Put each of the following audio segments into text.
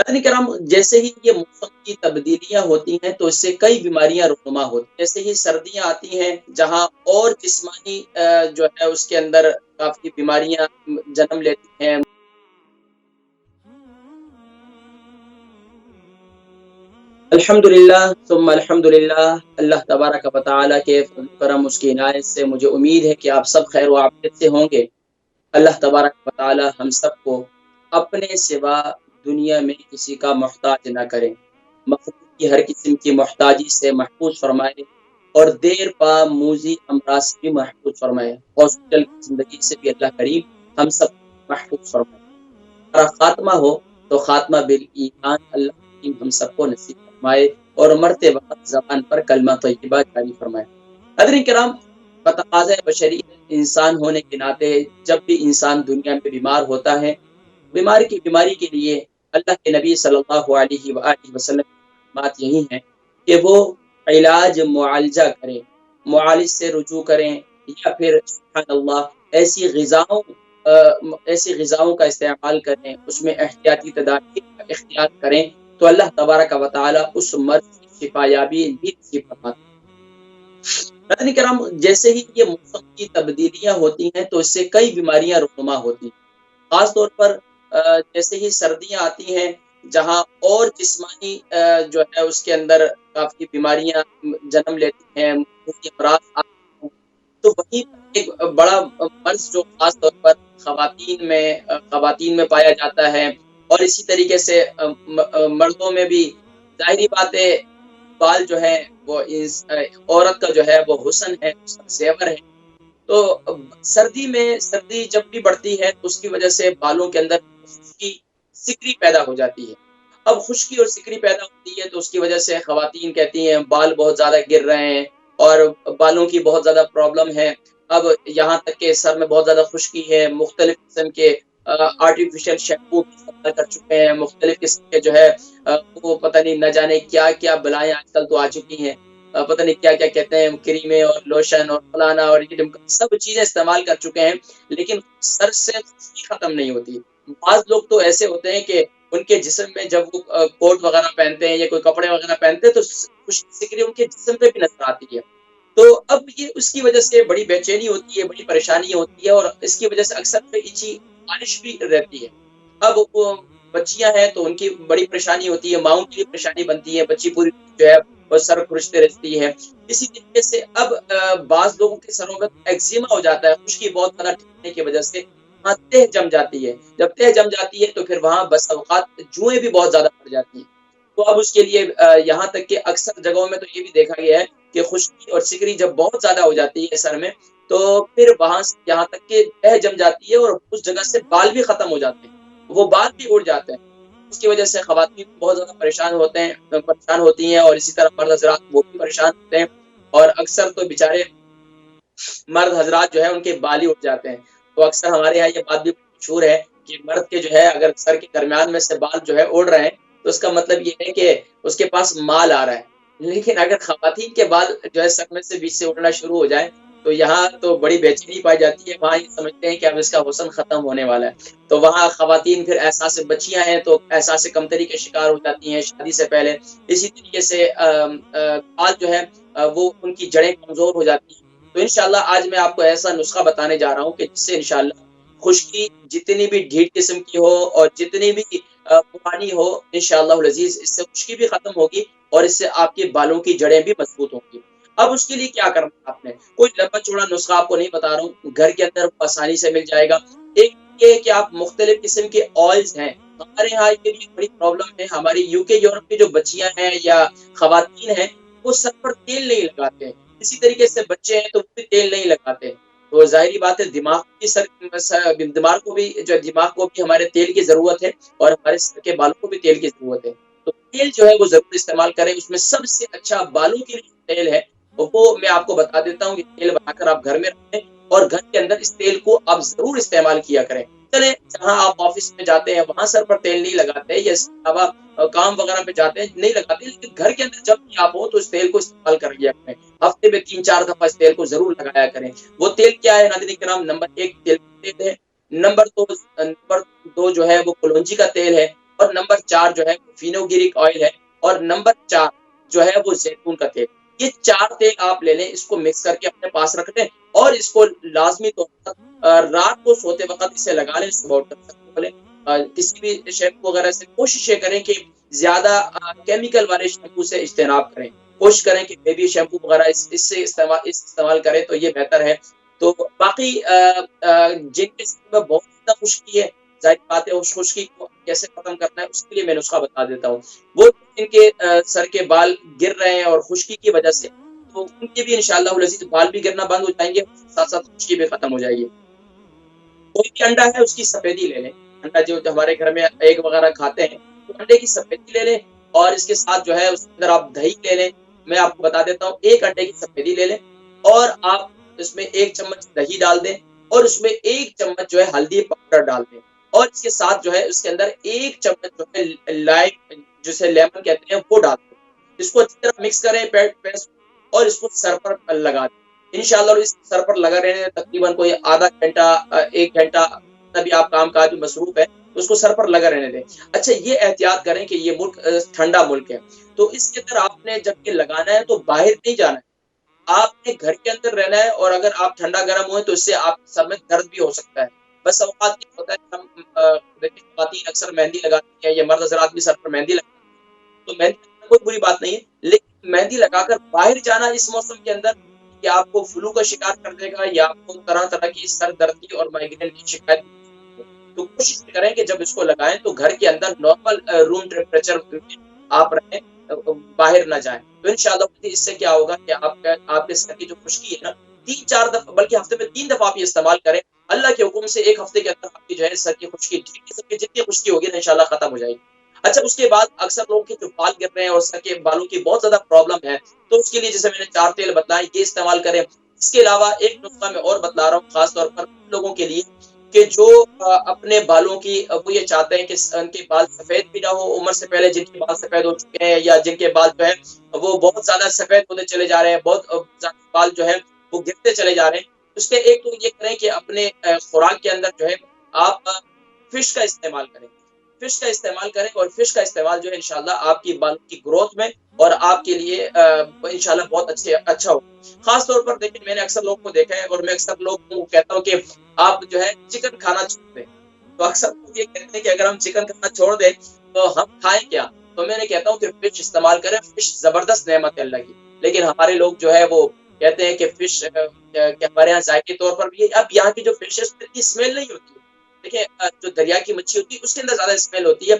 ناظرین کرام، جیسے ہی یہ موسم کی تبدیلیاں ہوتی ہیں تو اس سے کئی بیماریاں رونما ہوتی ہیں۔ جیسے ہی سردیاں آتی ہیں جہاں اور جسمانی جو ہے اس کے اندر کافی بیماریاں جنم لیتی ہیں۔ الحمدللہ ثم الحمدللہ، اللہ تبارک و تعالیٰ کے فضل و کرم، اس کی عنایت سے مجھے امید ہے کہ آپ سب خیر و عافیت سے ہوں گے۔ اللہ تبارک و تعالیٰ ہم سب کو اپنے سوا دنیا میں کسی کا محتاج نہ کریں، مخلوق کی ہر قسم کی محتاجی سے محفوظ فرمائے، اور دیر پا موذی امراض سے بھی محفوظ فرمائے۔ ہاسپٹل کی زندگی سے بھی اللہ کریم ہم سب کو محفوظ فرمائے۔ ہمارا خاتمہ ہو تو خاتمہ بالایمان اللہ کریم ہم سب کو نصیب فرمائے، اور مرتے وقت زبان پر کلمہ طیبہ جاری فرمائے۔ حضرین کرام، بتقاضۂ بشری انسان ہونے کے ناطے جب بھی انسان دنیا میں بیمار ہوتا ہے، بیماری کے لیے اللہ کے نبی صلی اللہ علیہ وآلہ وسلم کی بات یہی ہے کہ وہ علاج معالجہ کریں، معالج سے رجوع کریں، یا پھر سبحان اللہ ایسی غذاؤں کا استعمال کریں، اس میں احتیاطی تدابیر اختیار کریں، تو اللہ تبارک و تعالی اس مرض کی شفا یابی بھی نصیب فرماتا ہے۔ ناظرین کرام، جیسے ہی یہ موسم کی تبدیلیاں ہوتی ہیں تو اس سے کئی بیماریاں رونما ہوتی ہیں۔ خاص طور پر جیسے ہی سردیاں آتی ہیں جہاں اور جسمانی جو ہے اس کے اندر کافی بیماریاں جنم لیتی ہیں، مختلف امراض آتے ہیں، تو وہیں پر ایک بڑا مرض جو خاص طور پر خواتین میں پایا جاتا ہے، اور اسی طریقے سے مردوں میں بھی، ظاہری بات ہے بال جو ہے وہ عورت کا جو ہے وہ حسن ہے، اس کا زیور ہے۔ تو سردی جب بھی بڑھتی ہے تو اس کی وجہ سے بالوں کے اندر خشکی سکری پیدا ہو جاتی ہے۔ اب خشکی اور سکری پیدا ہوتی ہے تو اس کی وجہ سے خواتین کہتی ہیں بال بہت زیادہ گر رہے ہیں اور بالوں کی بہت زیادہ پرابلم ہے۔ اب یہاں تک کہ سر میں بہت زیادہ خشکی ہے، مختلف قسم کے آرٹیفیشل شیمپو استعمال کر چکے ہیں، مختلف قسم کے جو ہے وہ پتہ نہیں نہ جانے کیا کیا بلائیں آج کل تو آ چکی ہیں، پتہ نہیں کیا کیا کہتے ہیں، کریمیں اور لوشن اور فلانا اور یہ سب چیزیں استعمال کر چکے ہیں، لیکن سر سے خشکی ختم نہیں ہوتی۔ بعض لوگ تو ایسے ہوتے ہیں کہ ان کے جسم میں جب وہ کوٹ وغیرہ پہنتے ہیں یا کوئی کپڑے وغیرہ پہنتے ہیں تو خشکی سکری ان کے جسم پہ بھی نظر آتی ہے۔ تو اب یہ اس کی وجہ سے بڑی بے چینی ہوتی ہے، بڑی پریشانی ہوتی ہے، اور اس کی وجہ سے اکثر ایچی خارش بھی رہتی ہے۔ اب وہ بچیاں ہیں تو ان کی بڑی پریشانی ہوتی ہے، ماؤں کی بھی پریشانی بنتی ہے، بچی پوری جو ہے وہ سر کھرچتے رہتی ہے۔ اسی طریقے سے اب بعض لوگوں کے سروں میں ایکزیما ہو جاتا ہے، خشکی بہت زیادہ ٹھنڈے کی وجہ سے وہاں تہ جم جاتی ہے۔ جب تہ جم جاتی ہے تو پھر وہاں بس اوقات جوئیں بھی بہت زیادہ پڑ جاتی ہیں۔ تو اب اس کے لیے یہاں تک کہ اکثر جگہوں میں تو یہ بھی دیکھا گیا ہے کہ خشکی اور سکری جب بہت زیادہ ہو جاتی ہے سر میں، تو پھر وہاں سے یہاں تک کہ تہ جم جاتی ہے اور اس جگہ سے بال بھی ختم ہو جاتے ہیں، وہ بال بھی اڑ جاتے ہیں۔ اس کی وجہ سے خواتین بہت زیادہ پریشان ہوتی ہیں، اور اسی طرح مرد حضرات وہ بھی پریشان ہوتے ہیں، اور اکثر تو بیچارے مرد حضرات جو ہے ان کے بال ہی اٹھ جاتے ہیں۔ تو اکثر ہمارے یہاں یہ بات بھی مشہور ہے کہ مرد کے جو ہے اگر سر کے درمیان میں سے بال جو ہے اڑ رہے ہیں تو اس کا مطلب یہ ہے کہ اس کے پاس مال آ رہا ہے، لیکن اگر خواتین کے بال جو ہے سر میں سے بیچ سے اڑنا شروع ہو جائے تو یہاں تو بڑی بے چینی پائی جاتی ہے، وہاں یہ سمجھتے ہیں کہ اب اس کا حسن ختم ہونے والا ہے۔ تو وہاں خواتین پھر احساس بچیاں ہیں تو احساس کمتری کے شکار ہو جاتی ہیں شادی سے پہلے۔ اسی طریقے سے بال جو ہے وہ ان کی جڑیں کمزور ہو جاتی ہیں۔ تو انشاءاللہ آج میں آپ کو ایسا نسخہ بتانے جا رہا ہوں کہ جس سے انشاءاللہ خشکی جتنی بھی ڈھیٹ قسم کی ہو اور جتنی بھی پرانی ہو، انشاءاللہ العزیز اس سے خشکی بھی ختم ہوگی اور اس سے آپ کے بالوں کی جڑیں بھی مضبوط ہوں گی۔ اب اس کے لیے کیا کرنا ہے آپ نے، کوئی لمبا چوڑا نسخہ آپ کو نہیں بتا رہا ہوں، گھر کے اندر آسانی سے مل جائے گا۔ ایک یہ کہ آپ مختلف قسم کے آئلز ہیں، ہمارے یہاں یہ بھی بڑی پرابلم ہے، ہماری یو کے یورپ کی جو بچیاں ہیں یا خواتین ہیں وہ سر پر تیل نہیں لگاتے ہیں، اسی طریقے سے بچے ہیں تو وہ بھی تیل نہیں لگاتے، تو ظاہری بات ہے دماغ کو بھی ہمارے تیل کی ضرورت ہے، اور ہمارے سر کے بالوں کو بھی تیل کی ضرورت ہے۔ تو تیل جو ہے وہ ضرور استعمال کریں، اس میں سب سے اچھا بالوں کے لیے تیل ہے وہ میں آپ کو بتا دیتا ہوں، یہ تیل بنا کر آپ گھر میں رکھیں اور گھر کے اندر اس تیل کو آپ ضرور استعمال کیا کریں۔ چلیں جہاں آپ آفس میں جاتے ہیں وہاں سر پر تیل نہیں لگاتے، یا اس کے علاوہ کام وغیرہ پہ جاتے ہیں نہیں لگاتے، لیکن گھر کے اندر جب بھی آپ ہو تو اس تیل کو استعمال کر لیا کریں، ہفتے میں 3-4 دفعہ اس تیل کو ضرور لگایا کریں۔ وہ تیل کیا ہے ناظرین کرام، نمبر 1 تیل ہے، نمبر 2 جو ہے وہ کلونجی کا تیل ہے، اور نمبر 4 جو ہے فینوگریک آئل ہے، اور نمبر 4 جو ہے وہ زیتون کا تیل۔ یہ 4 تیل آپ لے لیں، اس کو مکس کر کے اپنے پاس رکھ لیں، اور اس کو لازمی طور پر رات کو سوتے وقت اسے لگا لیں، صبح اٹھ کر بولیں کسی بھی شیمپو وغیرہ سے کوشش یہ کریں کہ زیادہ کیمیکل والے شیمپو سے اجتناب کریں، کوشش کریں کہ بیبی شیمپو وغیرہ اس سے استعمال کریں تو یہ بہتر ہے۔ تو باقی جن کے سر میں بہت زیادہ خشکی ہے، ظاہر بات ہے اس خشکی کو کیسے ختم کرنا ہے اس کے لیے میں نسخہ بتا دیتا ہوں۔ وہ جن کے سر کے بال گر رہے ہیں اور خشکی کی وجہ سے، تو ان کے بھی انشاءاللہ العزیز بال بھی گرنا بند ہو جائیں گے، ساتھ ساتھ خشکی بھی ختم ہو جائے گی۔ کوئی بھی انڈا ہے اس کی سفیدی لے لیں، انڈا جو ہمارے گھر میں ایگ وغیرہ کھاتے ہیں تو انڈے کی سفیدی لے لیں، اور اس کے ساتھ جو ہے اس کے اندر آپ دہی لے لیں۔ میں آپ کو بتا دیتا ہوں، ایک انڈے کی سفیدی لے لیں اور آپ اس میں 1 چمچ دہی ڈال دیں، اور اس میں 1 چمچ جو ہے ہلدی پاؤڈر ڈال دیں، اور اس کے ساتھ جو ہے اس کے اندر 1 چمچ جو ہے لائم جسے لیمن کہتے ہیں وہ ڈال دیں۔ اس کو اچھی طرح مکس کریں پیسٹ، اور اس کو سر پر لگا دیں۔ انشاءاللہ اس سر پر لگا رہنے تقریباً کوئی آدھا گھنٹہ 1 گھنٹہ، تبھی آپ کام کاج میں مصروف ہے اس کو سر پر لگا رہنے دیں۔ اچھا یہ احتیاط کریں کہ یہ ملک ٹھنڈا ملک ہے، تو اس کے اندر آپ نے جب یہ لگانا ہے تو باہر نہیں جانا ہے، آپ نے گھر کے اندر رہنا ہے، اور اگر آپ ٹھنڈا گرم ہوئے تو اس سے آپ سر میں درد بھی ہو سکتا ہے۔ بس اوقات یہ ہوتا ہے کہ ہم دیکھیں خواتین اکثر مہندی لگاتی ہیں، یا مرد حضرات بھی سر پر مہندی لگاتے ہیں، تو مہندی لگانا کوئی بری بات نہیں ہے، لیکن مہندی لگا کر باہر جانا اس موسم کے اندر کہ آپ کو فلو کا شکار کر دے گا، یا آپ کو طرح طرح کی سر درد کی اور مائگرین کی شکایت، تو کوشش کریں کہ جب اس کو لگائیں تو گھر کے اندر نارمل روم ٹیمپریچر میں آپ رہیں، باہر نہ جائیں۔ تو انشاءاللہ اس سے کیا ہوگا کہ آپ کے سر کی جو خشکی ہے نا، 3-4 دفعہ بلکہ ہفتے میں 3 دفعہ آپ یہ استعمال کریں، اللہ کے حکم سے 1 ہفتے کے اندر آپ کی جو ہے سر کی خشکی جتنی خشکی ہوگی انشاءاللہ ختم ہو جائے گی۔ اچھا اس کے بعد اکثر لوگوں کے جو بال گر رہے ہیں اور سر کے بالوں کی بہت زیادہ پرابلم ہے، تو اس کے لیے جیسے میں نے 4 تیل بتائے یہ استعمال کریں۔ اس کے علاوہ ایک نسخہ میں اور بتلا رہا ہوں خاص طور پر ان لوگوں کے لیے کہ جو اپنے بالوں کی وہ یہ چاہتے ہیں کہ ان کے بال سفید بھی نہ ہو عمر سے پہلے، جن کے بال سفید ہو چکے ہیں یا جن کے بال جو ہے وہ بہت زیادہ سفید ہوتے چلے جا رہے ہیں، بہت زیادہ بال جو ہے وہ گرتے چلے جا رہے ہیں۔ اس کے ایک تو یہ کریں کہ اپنے خوراک کے اندر جو ہے آپ فش کا استعمال کریں، فش کا استعمال کریں، اور فش کا استعمال جو ہے انشاءاللہ آپ کی بالوں کی گروتھ میں اور آپ کے لیے انشاءاللہ بہت اچھا ہو۔ خاص طور پر دیکھیں میں نے اکثر لوگوں کو دیکھا ہے، اور میں اکثر لوگوں کو کہتا ہوں کہ آپ جو ہے چکن کھانا چھوڑ دیں، تو اکثر لوگ یہ کہتے ہیں کہ اگر ہم چکن کھانا چھوڑ دیں تو ہم کھائیں کیا؟ تو میں نے کہتا ہوں کہ فش استعمال کریں، فش زبردست نعمت ہے اللہ کی، لیکن ہمارے لوگ جو ہے وہ کہتے ہیں کہ فش کہ ہمارے یہاں ذائقے طور پر بھی ہے۔ اب یہاں کی جو فش ہے اس میں اتنی اسمیل نہیں ہوتی ہے، دیکھیں جو دریا کی مچھلی ہوتی ہے اس کے اندر زیادہ اسمیل ہوتی ہے،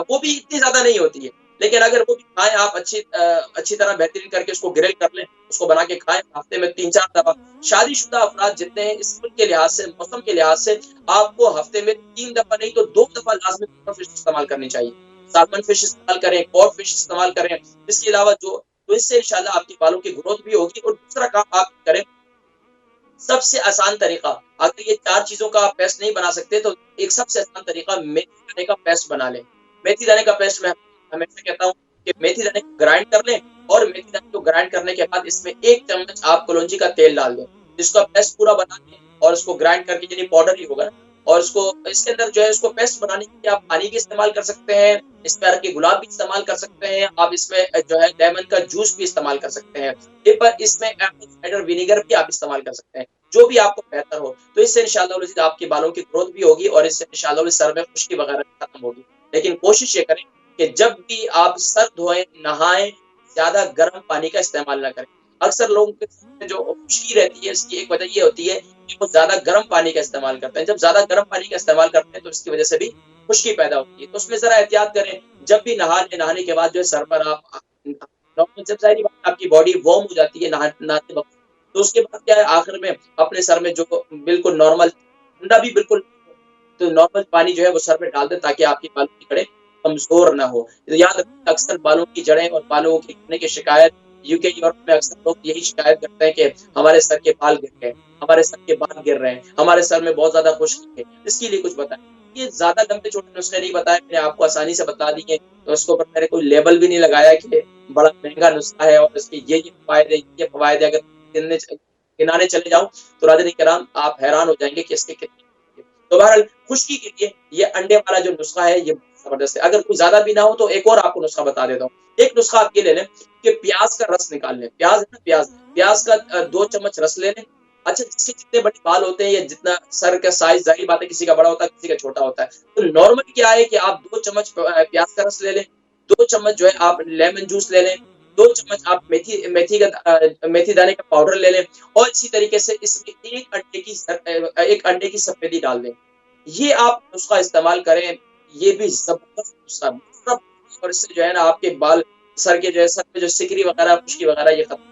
وہ بھی اتنی زیادہ نہیں ہوتی ہے، لیکن اگر وہ بھی کھائیں آپ اچھی طرح بہترین کر کے اس کو گرل کر لیں، اس کو بنا کے کھائیں ہفتے میں 3-4 دفعہ۔ شادی شدہ افراد جتنے ہیں اس ملک کے لحاظ سے، موسم کے لحاظ سے آپ کو ہفتے میں 3 دفعہ نہیں تو 2 دفعہ لازمی فش استعمال کرنی چاہیے۔ سالمن فش استعمال کریں، کاڈ فش استعمال کریں، اس کے علاوہ تو اس سے انشاءاللہ آپ کی بالوں کی گروتھ بھی ہوگی۔ اور دوسرا کام آپ کریں، سب سے آسان طریقہ، اگر یہ 4 چیزوں کا آپ پیسٹ نہیں بنا سکتے تو ایک سب سے آسان طریقہ میتھی دانے کا پیسٹ بنا لیں۔ میتھی دانے کا پیسٹ میں ہمیشہ کہتا ہوں کہ میتھی دانے کو گرائنڈ کر لیں، اور میتھی دانے کو گرائنڈ کرنے کے بعد اس میں 1 چمچ آپ کلونجی کا تیل ڈال دیں، اس کا پیسٹ پورا بنا دیں، اور اس کو گرائنڈ کر کے یعنی پاؤڈر ہی ہوگا، اور اس کے اندر جو ہے اس کو پیسٹ بنانے کے لیے آپ پانی بھی استعمال کر سکتے ہیں، اس میں کے گلاب بھی استعمال کر سکتے ہیں، آپ اس میں جو ہے لیمن کا جوس بھی استعمال کر سکتے ہیں، اس میں ایپل سائڈر ونیگر بھی آپ استعمال کر سکتے ہیں، جو بھی آپ کو بہتر ہو۔ تو اس سے انشاءاللہ آپ کے بالوں کی گروتھ بھی ہوگی، اور اس سے انشاءاللہ سر میں خشکی وغیرہ ختم ہوگی۔ لیکن کوشش یہ کریں کہ جب بھی آپ سر دھوئیں، نہائیں، زیادہ گرم پانی کا استعمال نہ کریں۔ اکثر لوگوں کے جو خشکی رہتی ہے اس کی ایک وجہ یہ ہوتی ہے کہ وہ زیادہ گرم پانی کا استعمال کرتے ہیں، جب زیادہ گرم پانی کا استعمال کرتے ہیں تو اس کی وجہ سے بھی خشکی پیدا ہوتی ہے، تو اس میں ذرا احتیاط کریں۔ جب بھی نہانے کے بعد جو ہے سر پر آپ جب ظاہری بات آپ کی باڈی وارم ہو جاتی ہے نہاتے وقت، تو اس کے بعد کیا ہے آخر میں اپنے سر میں جو بالکل نارمل ٹھنڈا بھی بالکل تو نارمل پانی جو ہے وہ سر پہ ڈال دیں تاکہ آپ کی بالوں کی جڑیں کمزور نہ ہو۔ یاد رکھیں اکثر بالوں کی جڑیں اور بالوں کے گرنے کی شکایت UK یورپ میں اکثر لوگ یہی شکایت کرتے ہیں کہ ہمارے سر کے بال گر گئے، ہمارے سر کے بال گر رہے ہیں، ہمارے سر میں بہت زیادہ خشکی ہے۔ اس کے لیے کچھ بتائیں، یہ زیادہ لمبے چھوٹے نسخے نہیں بتائے، میں نے آپ کو آسانی سے بتا دیے، تو اس کے اوپر میں نے کوئی لیبل بھی نہیں لگایا کہ بڑا مہنگا نسخہ ہے اور اس کے یہ فوائد ہے، اگر گنانے چلے جاؤں تو ناظرین کرام آپ حیران ہو جائیں گے کہ اس کے کتنے۔ تو بہرحال خشکی کے لیے یہ انڈے والا جو نسخہ ہے یہ زبردست ہے. اگر کوئی زیادہ بھی نہ ہو تو ایک اور آپ کو نسخہ بتا دیتا ہوں. ایک نسخہ آپ یہ لے لیں کہ پیاز کا رس نکال لیں. پیاز ہے نا، پیاز کا 2 چمچ رس لے لیں. اچھا، جس کے جتنے بڑے بال ہوتے ہیں یا جتنا سر کا سائز، ظاہر بات ہے کسی کا بڑا ہوتا ہے کسی کا چھوٹا ہوتا ہے، تو نارمل کیا ہے کہ آپ 2 چمچ پیاز کا رس لے لیں. 2 چمچ جو ہے آپ لیمن جوس لے لیں. 2 چمچ آپ میتھی دانے کا پاؤڈر لے لیں. اور اسی طریقے سے اس میں ایک انڈے کی سفیدی ڈال دیں. یہ آپ نسخہ استعمال کریں، یہ بھی زبردست نسخہ. اور اس سے جو ہے نا آپ کے بال، سر کے جو ہے سر پہ جو سکری وغیرہ، خشکی وغیرہ، یہ ختم